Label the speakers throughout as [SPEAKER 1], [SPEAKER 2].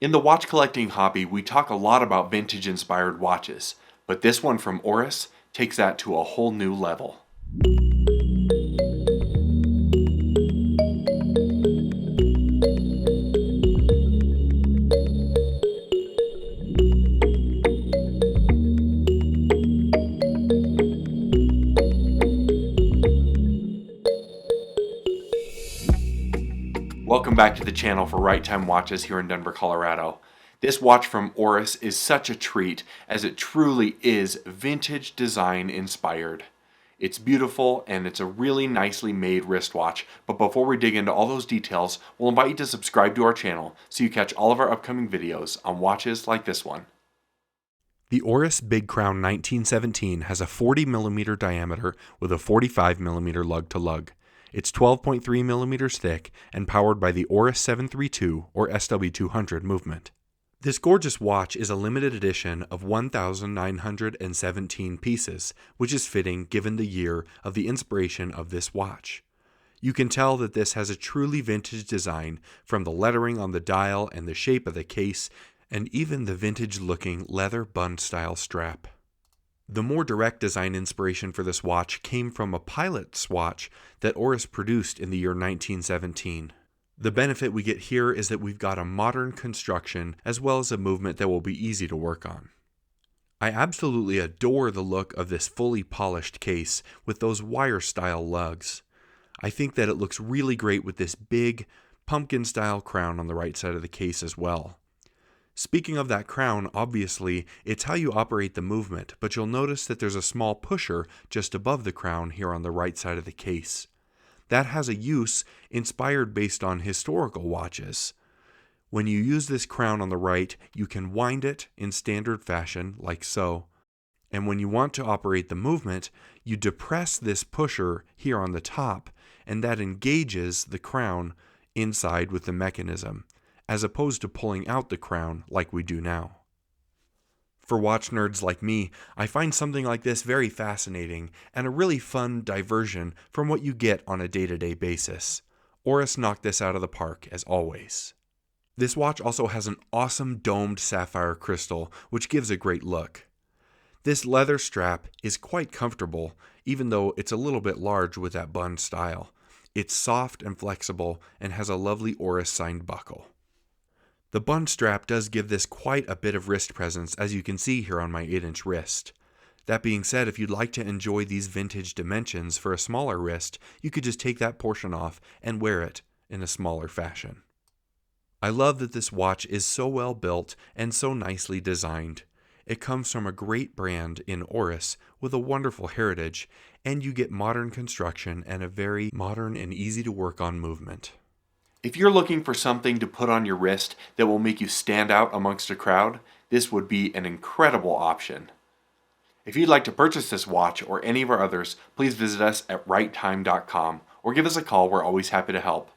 [SPEAKER 1] In the watch collecting hobby, we talk a lot about vintage-inspired watches, but this one from Oris takes that to a whole new level. Welcome back to the channel for Right Time Watches here in Denver, Colorado. This watch from Oris is such a treat as it truly is vintage design inspired. It's beautiful and it's a really nicely made wristwatch, but before we dig into all those details, we'll invite you to subscribe to our channel so you catch all of our upcoming videos on watches like this one. The Oris Big Crown 1917 has a 40mm diameter with a 45mm lug-to-lug. It's 12.3 millimeters thick and powered by the Oris 732 or SW200 movement. This gorgeous watch is a limited edition of 1,917 pieces, which is fitting given the year of the inspiration of this watch. You can tell that this has a truly vintage design from the lettering on the dial and the shape of the case, and even the vintage-looking leather bund-style strap. The more direct design inspiration for this watch came from a pilot's watch that Oris produced in the year 1917. The benefit we get here is that we've got a modern construction as well as a movement that will be easy to work on. I absolutely adore the look of this fully polished case with those wire-style lugs. I think that it looks really great with this big, pumpkin-style crown on the right side of the case as well. Speaking of that crown, obviously, it's how you operate the movement, but you'll notice that there's a small pusher just above the crown here on the right side of the case. That has a use inspired based on historical watches. When you use this crown on the right, you can wind it in standard fashion, like so. And when you want to operate the movement, you depress this pusher here on the top, and that engages the crown inside with the mechanism, as opposed to pulling out the crown like we do now. For watch nerds like me, I find something like this very fascinating and a really fun diversion from what you get on a day-to-day basis. Oris knocked this out of the park as always. This watch also has an awesome domed sapphire crystal, which gives a great look. This leather strap is quite comfortable, even though it's a little bit large with that bund style. It's soft and flexible and has a lovely Oris signed buckle. The bund strap does give this quite a bit of wrist presence, as you can see here on my 8-inch wrist. That being said, if you'd like to enjoy these vintage dimensions for a smaller wrist, you could just take that portion off and wear it in a smaller fashion. I love that this watch is so well built and so nicely designed. It comes from a great brand in Oris with a wonderful heritage, and you get modern construction and a very modern and easy to work on movement. If you're looking for something to put on your wrist that will make you stand out amongst a crowd, this would be an incredible option. If you'd like to purchase this watch or any of our others, please visit us at righttime.com or give us a call. We're always happy to help.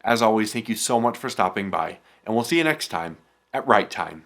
[SPEAKER 1] As always, thank you so much for stopping by, and we'll see you next time at Right Time.